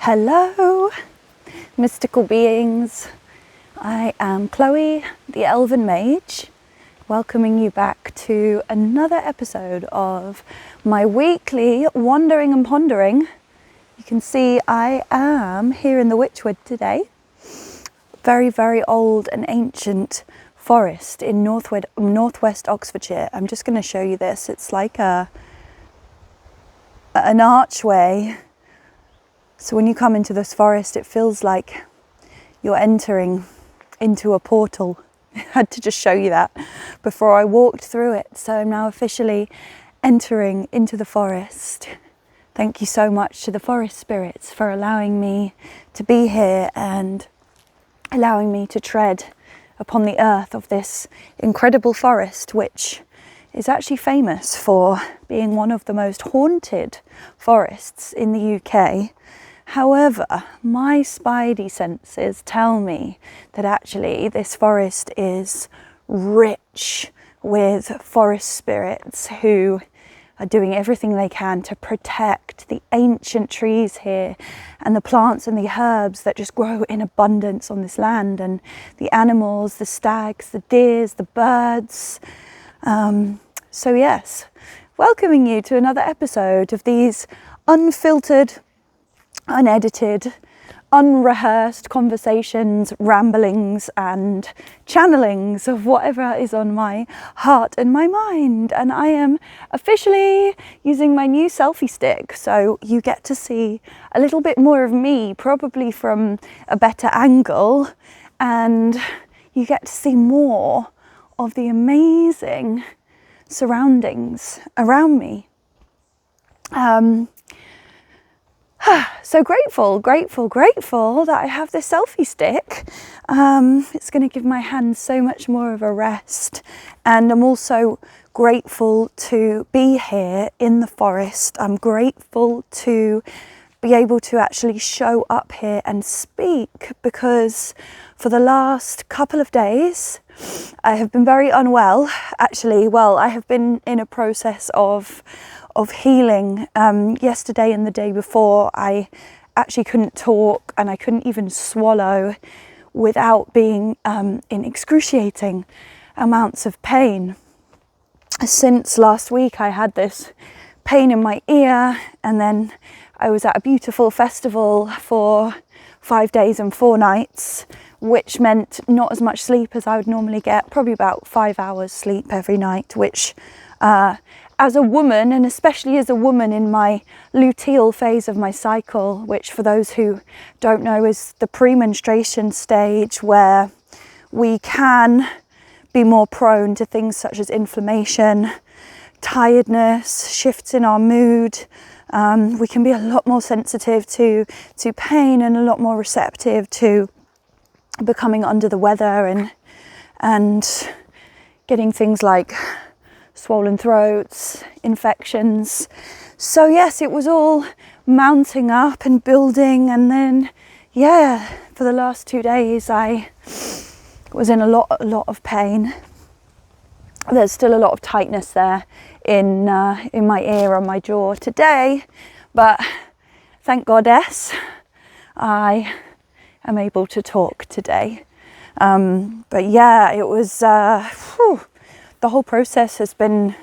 Hello, mystical beings. I am Chloe the Elven Mage, welcoming you back to another episode of my weekly wandering and pondering. You can see I am here in the Witchwood today. Very, very old and ancient forest in northwest Oxfordshire. I'm just going to show you this. It's like an archway. So when you come into this forest, it feels like you're entering into a portal. I had to just show you that before I walked through it. So I'm now officially entering into the forest. Thank you so much to the forest spirits for allowing me to be here and allowing me to tread upon the earth of this incredible forest, which is actually famous for being one of the most haunted forests in the UK. However, my spidey senses tell me that actually this forest is rich with forest spirits who are doing everything they can to protect the ancient trees here and the plants and the herbs that just grow in abundance on this land, and the animals, the stags, the deers, the birds. So yes, welcoming you to another episode of these unfiltered, unedited, unrehearsed conversations, ramblings and channelings of whatever is on my heart and my mind. And I am officially using my new selfie stick, so you get to see a little bit more of me, probably from a better angle, and you get to see more of the amazing surroundings around me. So grateful that I have this selfie stick. It's going to give my hands so much more of a rest, and I'm also grateful to be here in the forest. I'm grateful to be able to actually show up here and speak, because for the last couple of days I have been very unwell. Actually, I have been in a process of healing. Yesterday and the day before, I actually couldn't talk and I couldn't even swallow without being in excruciating amounts of pain. Since last week, I had this pain in my ear, and then I was at a beautiful festival for 5 days and 4 nights, which meant not as much sleep as I would normally get, probably about 5 hours sleep every night, which as a woman, and especially as a woman in my luteal phase of my cycle, which for those who don't know is the pre-menstruation stage, where we can be more prone to things such as inflammation, tiredness, shifts in our mood. We can be a lot more sensitive to pain and a lot more receptive to becoming under the weather and getting things like swollen throats, infections. So yes, it was all mounting up and building, and then for the last 2 days I was in a lot of pain. There's still a lot of tightness there in my ear and my jaw today, but thank goddess I am able to talk today. But yeah, it was the whole process has been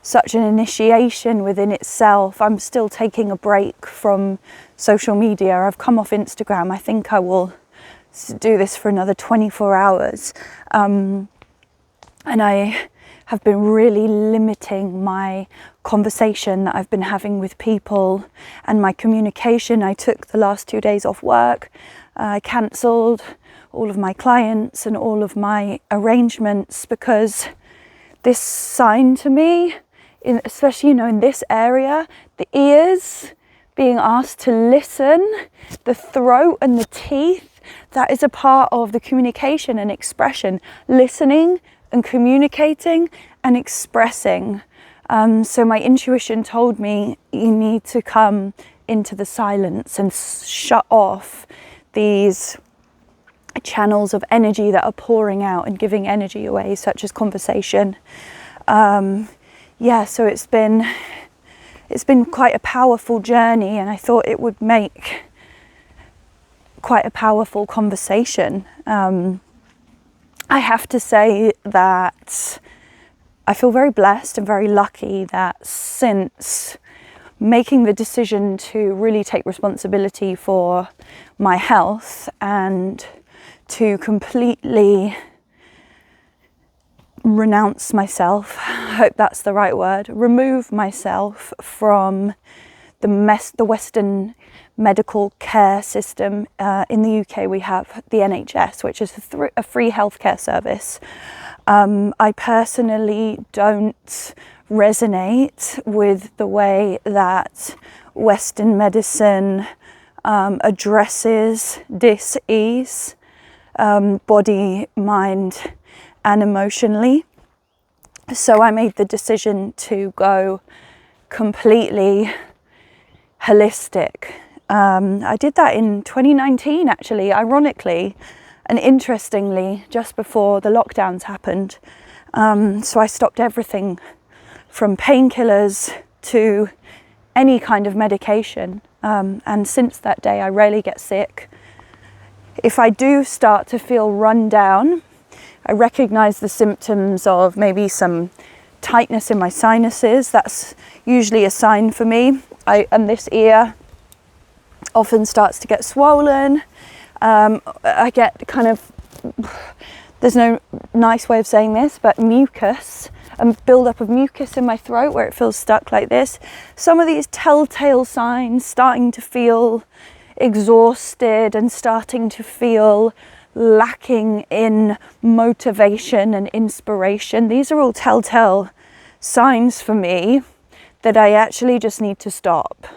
such an initiation within itself. I'm still taking a break from social media. I've come off Instagram. I think I will do this for another 24 hours. And I have been really limiting my conversation that I've been having with people and my communication. I took the last 2 days off work. I cancelled all of my clients and all of my arrangements, because this sign to me, especially in this area, the ears being asked to listen, the throat and the teeth, that is a part of the communication and expression, listening and communicating and expressing. So my intuition told me, you need to come into the silence and shut off these channels of energy that are pouring out and giving energy away, such as conversation. So it's been quite a powerful journey, and I thought it would make quite a powerful conversation. I have to say that I feel very blessed and very lucky that since making the decision to really take responsibility for my health and to completely renounce myself, I hope that's the right word, remove myself from the Western medical care system. In the UK we have the NHS, which is a free healthcare service. I personally don't resonate with the way that Western medicine addresses dis-ease, body, mind and emotionally. So I made the decision to go completely holistic. I did that in 2019 actually, ironically and interestingly, just before the lockdowns happened. So I stopped everything from painkillers to any kind of medication. And since that day, I rarely get sick. If I do start to feel run down, I recognize the symptoms of maybe some tightness in my sinuses. That's usually a sign for me. And this ear often starts to get swollen. I get kind of, there's no nice way of saying this, but mucus, and build up of mucus in my throat where it feels stuck like this. Some of these telltale signs, starting to feel exhausted and starting to feel lacking in motivation and inspiration. These are all telltale signs for me that I actually just need to stop.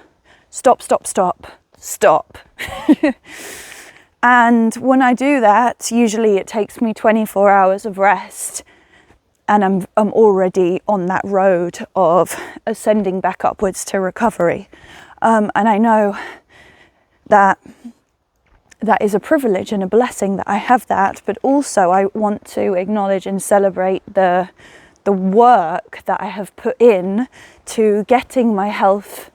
Stop. And when I do that, usually it takes me 24 hours of rest, and I'm already on that road of ascending back upwards to recovery. And I know that is a privilege and a blessing that I have that, but also I want to acknowledge and celebrate the work that I have put in to getting my health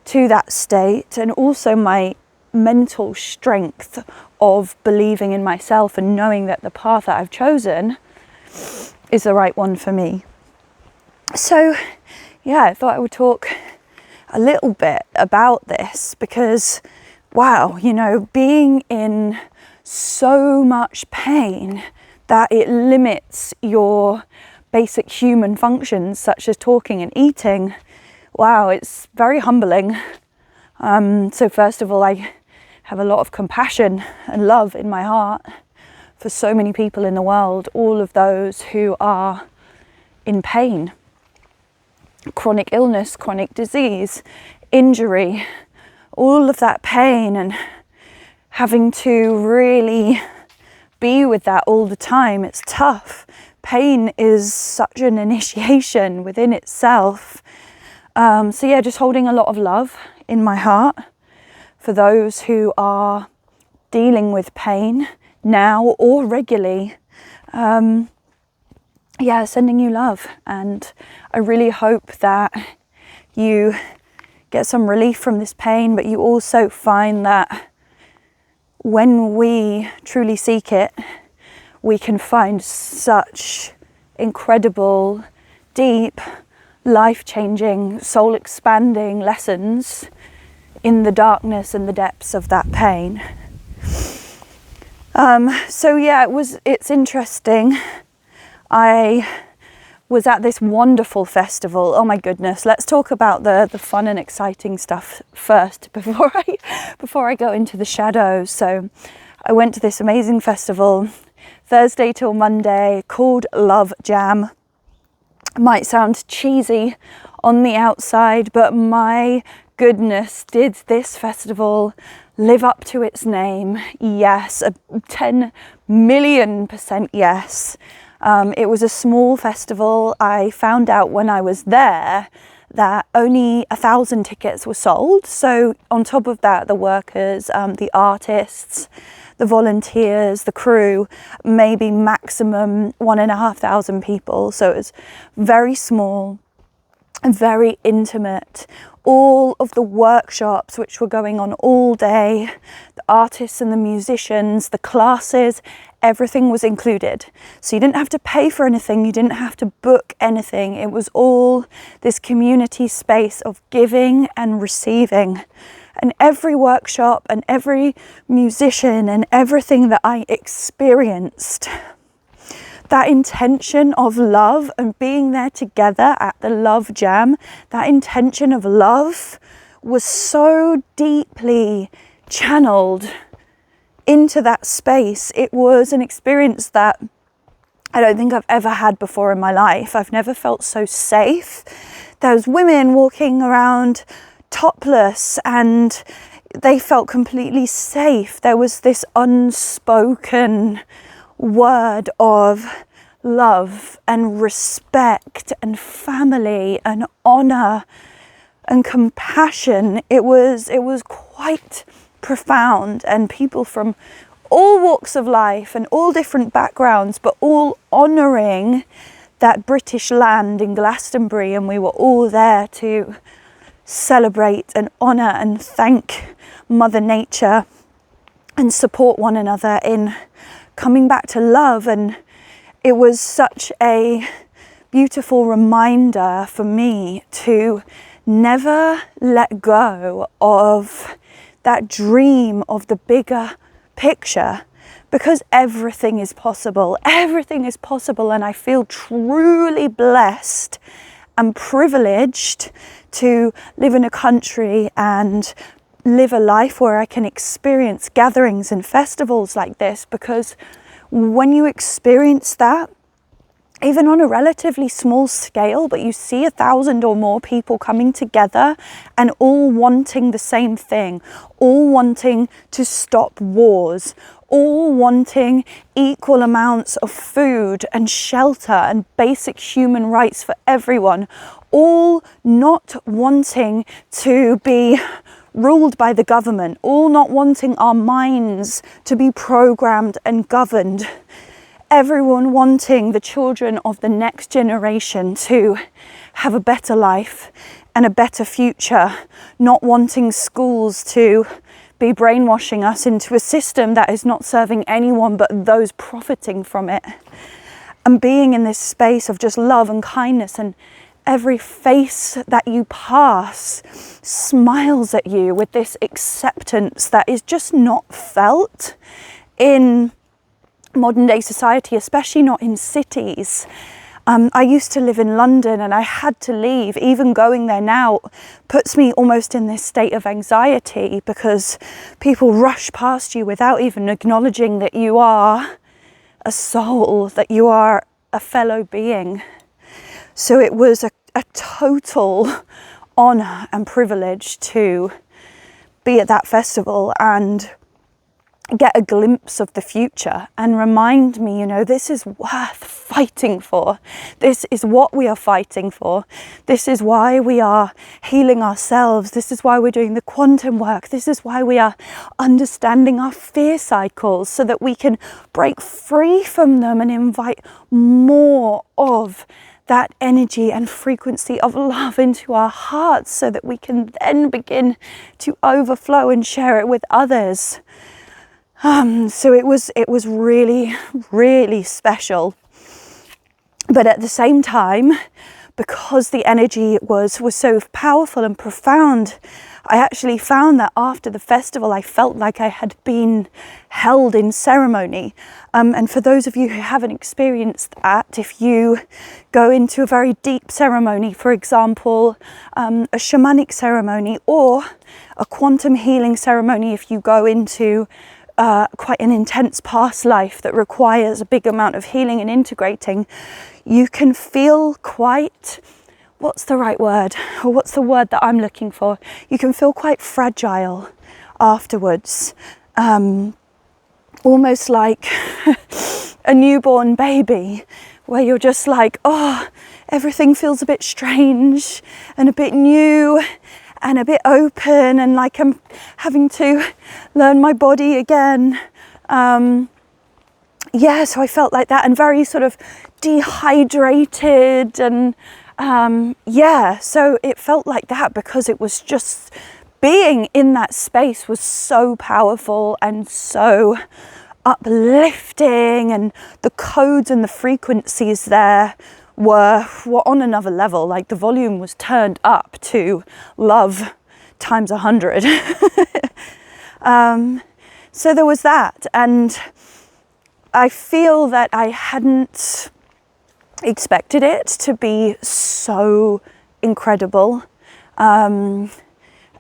to that state, and also my mental strength of believing in myself and knowing that the path that I've chosen is the right one for me. So yeah, I thought I would talk a little bit about this because, wow, you know, being in so much pain that it limits your basic human functions such as talking and eating, wow, it's very humbling. So first of all, I have a lot of compassion and love in my heart for so many people in the world, all of those who are in pain, chronic illness, chronic disease, injury, all of that pain, and having to really be with that all the time. It's tough. Pain is such an initiation within itself. So yeah, just holding a lot of love in my heart for those who are dealing with pain now or regularly. Yeah, sending you love, and I really hope that you get some relief from this pain, but you also find that when we truly seek it, we can find such incredible, deep, life-changing, soul-expanding lessons in the darkness and the depths of that pain. So yeah, it's interesting. I was at this wonderful festival. Oh my goodness, let's talk about the fun and exciting stuff first before I go into the shadows. So I went to this amazing festival Thursday till Monday called Love Jam. Might sound cheesy on the outside, but my goodness, did this festival live up to its name? Yes, a 10 million% yes. It was a small festival. I found out when I was there that only 1,000 tickets were sold. So on top of that, the workers, the artists, the volunteers, the crew, maybe maximum 1,500 people. So it was very small. and very intimate. All of the workshops which were going on all day, the artists and the musicians, the classes, everything was included. So you didn't have to pay for anything, you didn't have to book anything. It was all this community space of giving and receiving. And every workshop and every musician and everything that I experienced, that intention of love and being there together at the love jam, that intention of love was so deeply channeled into that space. It was an experience that I don't think I've ever had before in my life. I've never felt so safe. There was women walking around topless and they felt completely safe. There was this unspoken word of love and respect and family and honor and compassion. It was quite profound, and people from all walks of life and all different backgrounds, but all honoring that British land in Glastonbury, and we were all there to celebrate and honor and thank Mother Nature and support one another in coming back to love. And it was such a beautiful reminder for me to never let go of that dream of the bigger picture, because everything is possible. Everything is possible, and I feel truly blessed and privileged to live in a country and live a life where I can experience gatherings and festivals like this, because when you experience that, even on a relatively small scale, but you see 1,000 or more people coming together and all wanting the same thing, all wanting to stop wars, all wanting equal amounts of food and shelter and basic human rights for everyone, all not wanting to be ruled by the government, all not wanting our minds to be programmed and governed. Everyone wanting the children of the next generation to have a better life and a better future, not wanting schools to be brainwashing us into a system that is not serving anyone but those profiting from it. And being in this space of just love and kindness, and every face that you pass smiles at you with this acceptance that is just not felt in modern day society, especially not in cities. I used to live in London and I had to leave. Even going there now puts me almost in this state of anxiety, because people rush past you without even acknowledging that you are a soul, that you are a fellow being. So it was a total honour and privilege to be at that festival and get a glimpse of the future and remind me, this is worth fighting for. This is what we are fighting for. This is why we are healing ourselves. This is why we're doing the quantum work. This is why we are understanding our fear cycles, so that we can break free from them and invite more of that energy and frequency of love into our hearts, so that we can then begin to overflow and share it with others. So it was really, really special. But at the same time, because the energy was so powerful and profound, I actually found that after the festival, I felt like I had been held in ceremony. And for those of you who haven't experienced that, if you go into a very deep ceremony, for example, a shamanic ceremony or a quantum healing ceremony, if you go into quite an intense past life that requires a big amount of healing and integrating, you can feel quite, what's the right word? Or what's the word that I'm looking for? You can feel quite fragile afterwards. Almost like a newborn baby, where you're just like, everything feels a bit strange and a bit new and a bit open, and like I'm having to learn my body again. So I felt like that, and very sort of dehydrated and yeah, so it felt like that because it was just, being in that space was so powerful and so uplifting, and the codes and the frequencies there were on another level. Like the volume was turned up to love times 100. So there was that, and I feel that I hadn't expected it to be so incredible,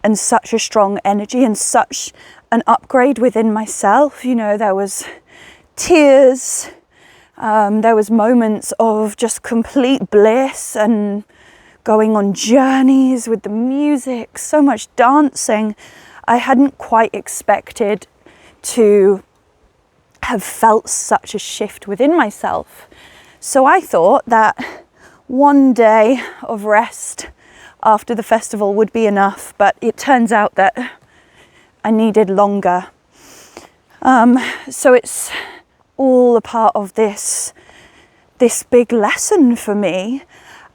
and such a strong energy and such an upgrade within myself. You know, there was tears, there was moments of just complete bliss and going on journeys with the music, so much dancing. I hadn't quite expected to have felt such a shift within myself. So I thought that one day of rest after the festival would be enough, but it turns out that I needed longer. So it's all a part of this big lesson for me.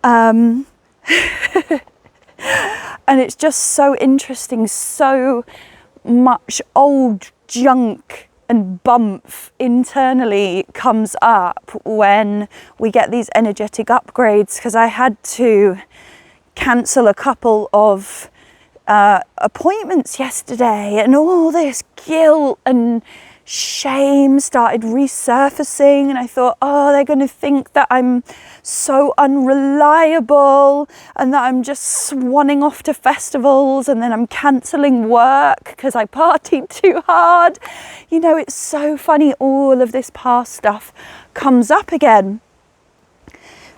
And it's just so interesting, so much old junk and bump internally comes up when we get these energetic upgrades, because I had to cancel a couple of appointments yesterday, and all this guilt and shame started resurfacing, and I thought, oh, they're going to think that I'm so unreliable and that I'm just swanning off to festivals and then I'm cancelling work because I partied too hard. You know, it's so funny, all of this past stuff comes up again.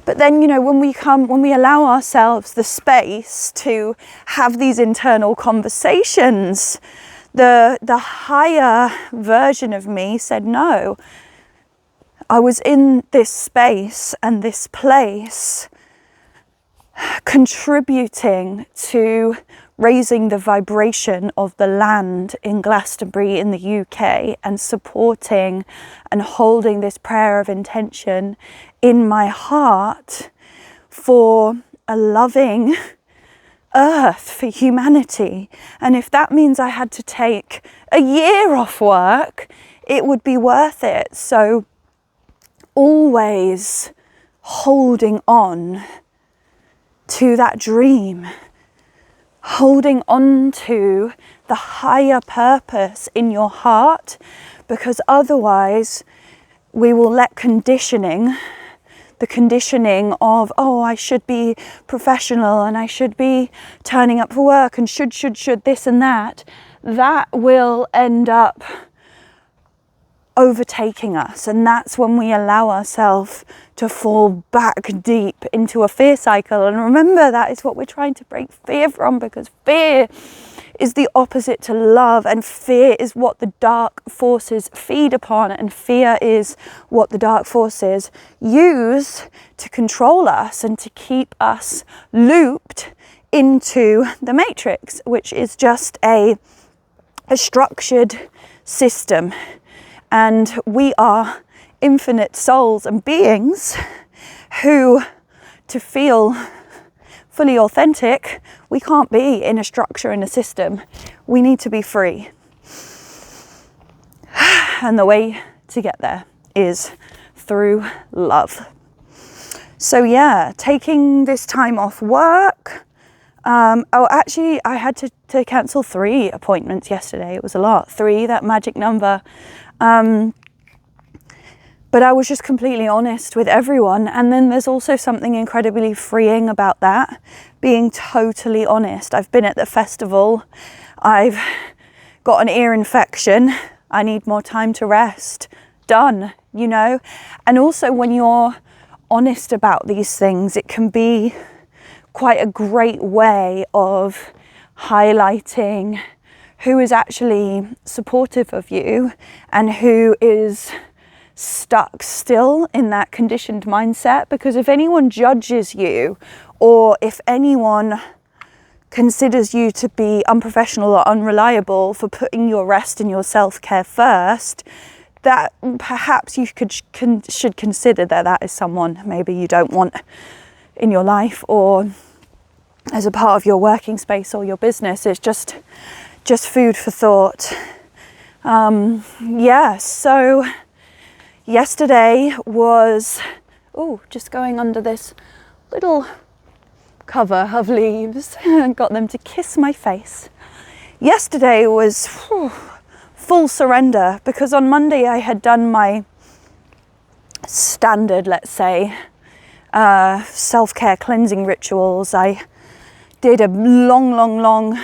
But then, you know, when we allow ourselves the space to have these internal conversations, the higher version of me said, no, I was in this space and this place contributing to raising the vibration of the land in Glastonbury in the UK, and supporting and holding this prayer of intention in my heart for a loving earth, for humanity. And if that means I had to take a year off work, it would be worth it. So always holding on to that dream, holding on to the higher purpose in your heart, because otherwise we will let the conditioning of, oh, I should be professional and I should be turning up for work and should, this and that will end up overtaking us. And that's when we allow ourselves to fall back deep into a fear cycle. And remember, that is what we're trying to break fear from, because fear is the opposite to love, and fear is what the dark forces feed upon, and fear is what the dark forces use to control us and to keep us looped into the matrix, which is just a structured system. And we are infinite souls and beings who, to feel fully authentic, we can't be in a structure and a system. We need to be free. And the way to get there is through love. So yeah, taking this time off work. Actually, I had to cancel 3 appointments yesterday. It was a lot. 3, that magic number. But I was just completely honest with everyone. And then there's also something incredibly freeing about that, being totally honest. I've been at the festival. I've got an ear infection. I need more time to rest. Done, you know? And also when you're honest about these things, it can be quite a great way of highlighting who is actually supportive of you and who is stuck still in that conditioned mindset. Because if anyone judges you, or if anyone considers you to be unprofessional or unreliable for putting your rest and your self-care first, that perhaps you should consider that is someone maybe you don't want in your life or as a part of your working space or your business. It's just food for thought. So yesterday was, just going under this little cover of leaves and got them to kiss my face. Yesterday was full surrender, because on Monday I had done my standard, let's say, self-care cleansing rituals. I did a long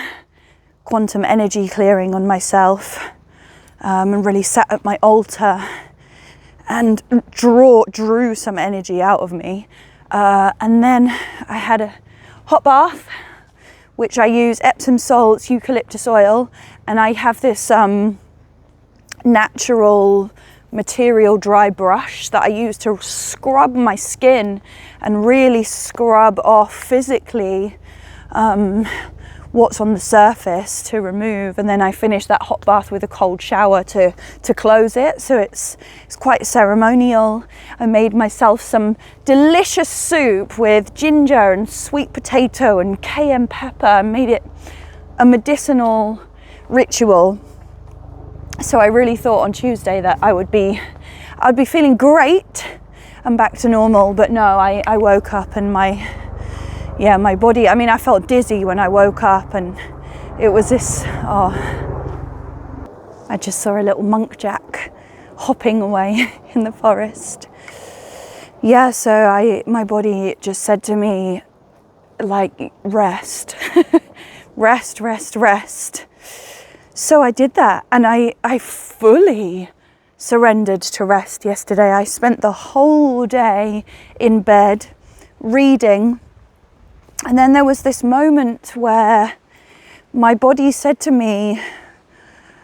quantum energy clearing on myself, and really sat at my altar and drew some energy out of me. And then I had a hot bath, which I use Epsom salts, eucalyptus oil, and I have this natural material dry brush that I use to scrub my skin and really scrub off physically what's on the surface to remove. And then I finish that hot bath with a cold shower to close it. So it's quite ceremonial. I made myself some delicious soup with ginger and sweet potato and cayenne pepper. I made it a medicinal ritual. So I really thought on Tuesday that I'd be feeling great and back to normal, but no, I woke up and my body, I mean, I felt dizzy when I woke up, and it was this, I just saw a little monkjack hopping away in the forest. Yeah, so my body just said to me, like, rest, rest. So I did that, and I fully surrendered to rest yesterday. I spent the whole day in bed reading, and then there was this moment where my body said to me,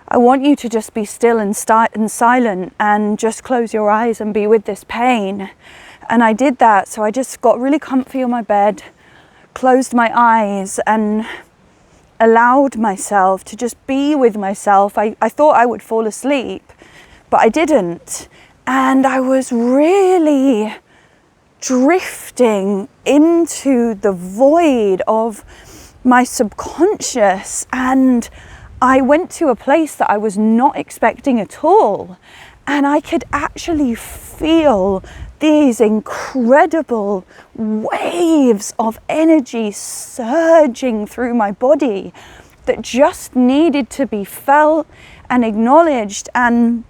I want you to just be still and silent and just close your eyes and be with this pain. And I did that. So I just got really comfy on my bed, closed my eyes, and allowed myself to just be with myself. I thought I would fall asleep, but I didn't. And I was really drifting into the void of my subconscious, and I went to a place that I was not expecting at all, and I could actually feel these incredible waves of energy surging through my body that just needed to be felt and acknowledged. And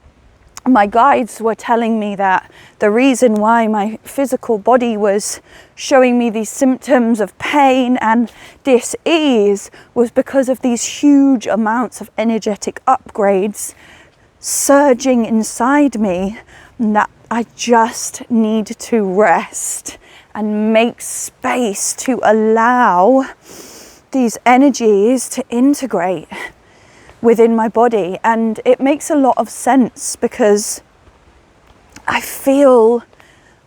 my guides were telling me that the reason why my physical body was showing me these symptoms of pain and dis-ease was because of these huge amounts of energetic upgrades surging inside me, and that I just need to rest and make space to allow these energies to integrate within my body. And it makes a lot of sense, because I feel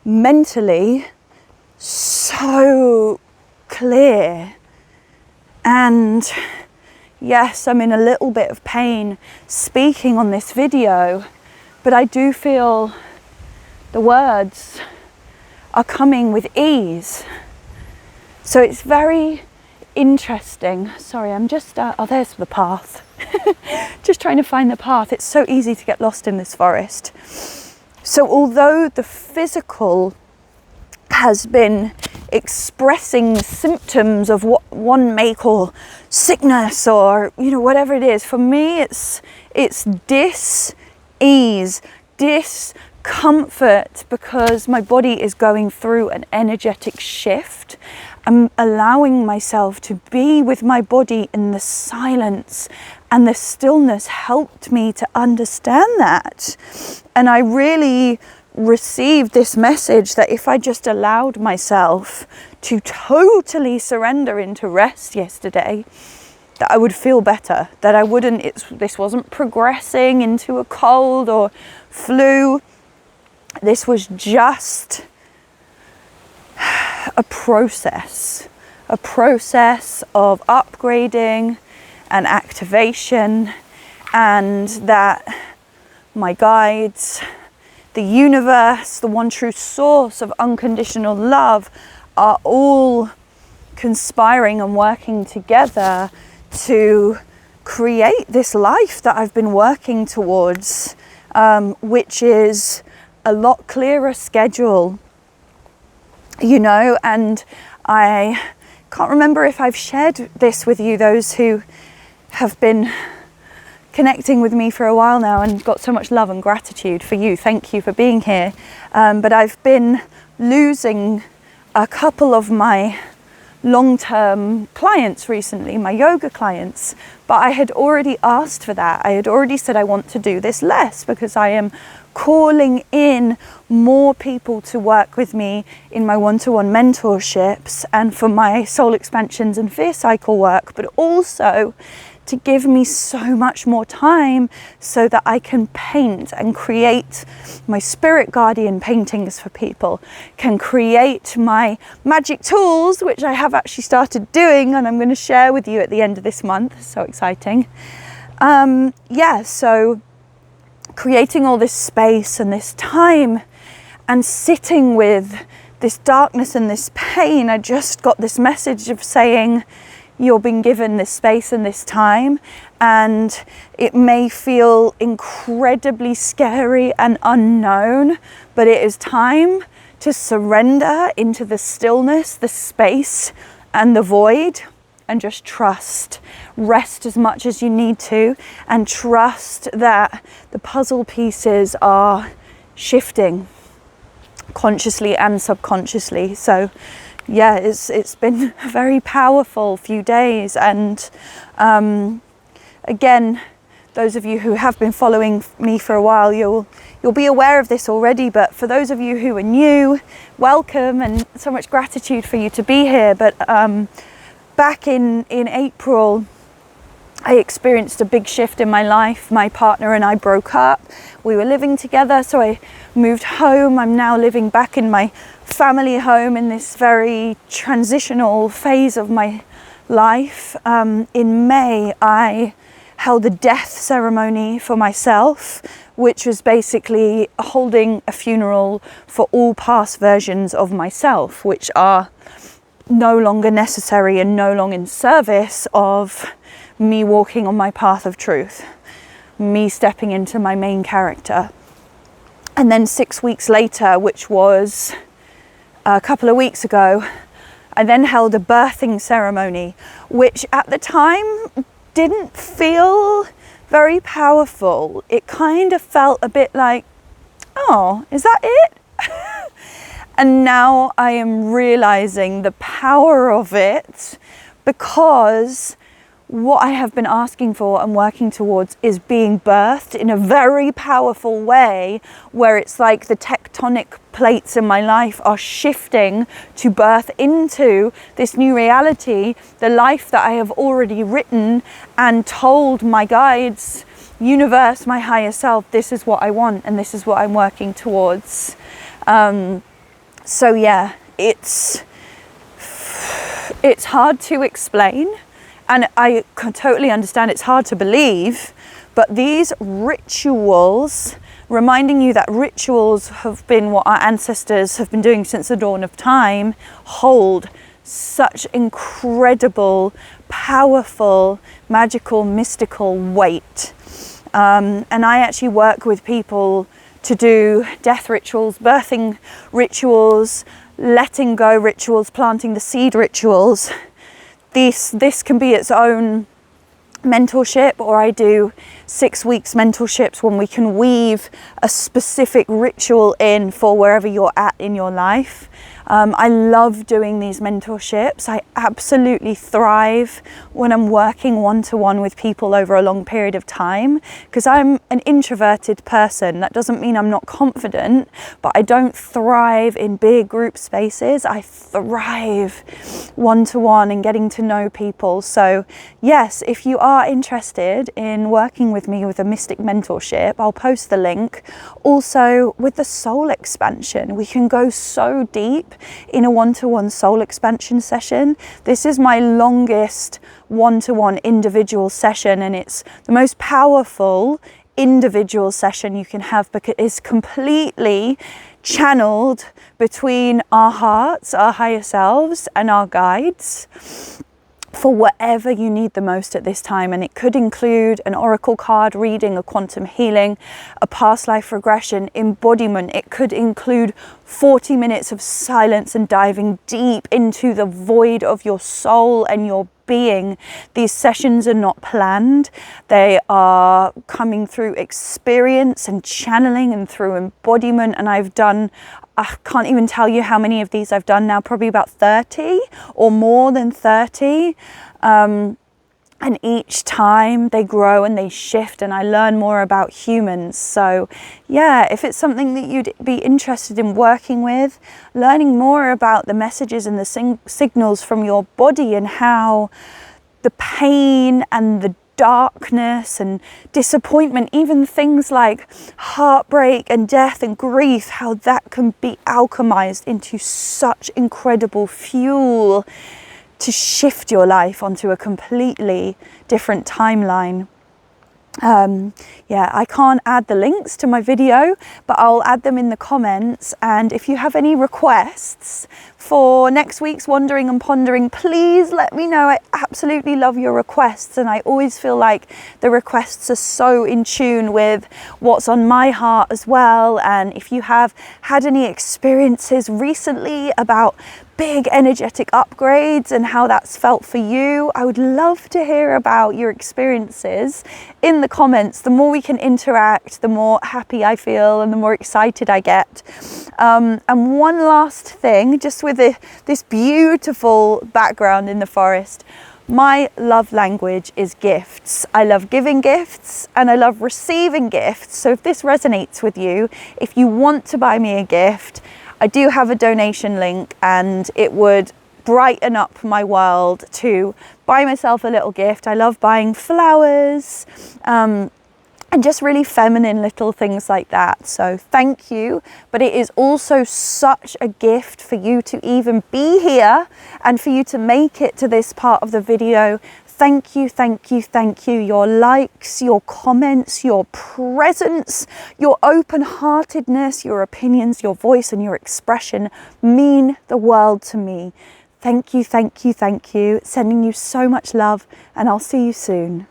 mentally so clear, and yes, I'm in a little bit of pain speaking on this video, but I do feel the words are coming with ease. So it's very interesting. Sorry, I'm just, there's the path. Just trying to find the path. It's so easy to get lost in this forest. So although the physical has been expressing symptoms of what one may call sickness, or whatever it is, for me it's dis-ease, discomfort, because my body is going through an energetic shift. I'm allowing myself to be with my body in the silence, and the stillness helped me to understand that. And I really received this message that if I just allowed myself to totally surrender into rest yesterday, that I would feel better, that I wouldn't, this wasn't progressing into a cold or flu. This was just a process of upgrading and activation, and that my guides, the universe, the one true source of unconditional love, are all conspiring and working together to create this life that I've been working towards, which is a lot clearer schedule, you know. And I can't remember if I've shared this with you, those who have been connecting with me for a while now, and got so much love and gratitude for you. Thank you for being here. But I've been losing a couple of my long-term clients recently, my yoga clients, but I had already asked for that. I had already said I want to do this less because I am calling in more people to work with me in my one-to-one mentorships and for my soul expansions and fear cycle work, but also to give me so much more time so that I can paint and create my spirit guardian paintings for people, can create my magic tools, which I have actually started doing and I'm going to share with you at the end of this month. So exciting. So creating all this space and this time and sitting with this darkness and this pain, I just got this message of saying, you're being given this space and this time, and it may feel incredibly scary and unknown, but it is time to surrender into the stillness, the space and the void, and just trust. Rest as much as you need to, and trust that the puzzle pieces are shifting consciously and subconsciously. So yeah, it's been a very powerful few days, and again, those of you who have been following me for a while, you'll be aware of this already, but for those of you who are new, welcome, and so much gratitude for you to be here. But back in April, I experienced a big shift in my life. My partner and I broke up. We were living together, so I moved home. I'm now living back in my family home in this very transitional phase of my life. In May, I held a death ceremony for myself, which was basically holding a funeral for all past versions of myself, which are no longer necessary and no longer in service of me walking on my path of truth, me stepping into my main character. And then 6 weeks later, which was a couple of weeks ago, I then held a birthing ceremony, which at the time didn't feel very powerful. It kind of felt a bit like, oh, is that it? And now I am realizing the power of it, because what I have been asking for and working towards is being birthed in a very powerful way, where it's like the tectonic plates in my life are shifting to birth into this new reality, the life that I have already written and told my guides, universe, my higher self, this is what I want and this is what I'm working towards. So yeah, it's hard to explain. And I can totally understand it's hard to believe, but these rituals, reminding you that rituals have been what our ancestors have been doing since the dawn of time, hold such incredible, powerful, magical, mystical weight. And I actually work with people to do death rituals, birthing rituals, letting go rituals, planting the seed rituals. This can be its own mentorship, or I do 6 weeks mentorships when we can weave a specific ritual in for wherever you're at in your life. I love doing these mentorships. I absolutely thrive when I'm working one-to-one with people over a long period of time, because I'm an introverted person. That doesn't mean I'm not confident, but I don't thrive in big group spaces. I thrive one-to-one and getting to know people. So yes, if you are interested in working with me with a mystic mentorship, I'll post the link. Also with the soul expansion, we can go so deep in a one-to-one soul expansion session. This is my longest one-to-one individual session, and it's the most powerful individual session you can have, because it's completely channeled between our hearts, our higher selves, and our guides for whatever you need the most at this time. And it could include an oracle card reading, a quantum healing, a past life regression, embodiment. It could include 40 minutes of silence and diving deep into the void of your soul and your being. These sessions are not planned. They are coming through experience and channeling and through embodiment. And I can't even tell you how many of these I've done now, probably about 30 or more than 30. And each time they grow and they shift, and I learn more about humans. So yeah, if it's something that you'd be interested in working with, learning more about the messages and the signals from your body, and how the pain and the darkness and disappointment, even things like heartbreak and death and grief, how that can be alchemized into such incredible fuel to shift your life onto a completely different timeline. Yeah, I can't add the links to my video, but I'll add them in the comments. And if you have any requests for next week's Wandering and Pondering, please let me know. I absolutely love your requests, and I always feel like the requests are so in tune with what's on my heart as well. And if you have had any experiences recently about big energetic upgrades and how that's felt for you, I would love to hear about your experiences in the comments. The more we can interact, the more happy I feel and the more excited I get. And one last thing, just with this beautiful background in the forest, my love language is gifts. I love giving gifts and I love receiving gifts. So if this resonates with you, if you want to buy me a gift, I do have a donation link, and it would brighten up my world to buy myself a little gift. I love buying flowers and just really feminine little things like that. So thank you. But it is also such a gift for you to even be here and for you to make it to this part of the video. Thank you, thank you, thank you. Your likes, your comments, your presence, your open-heartedness, your opinions, your voice and your expression mean the world to me. Thank you, thank you, thank you. Sending you so much love, and I'll see you soon.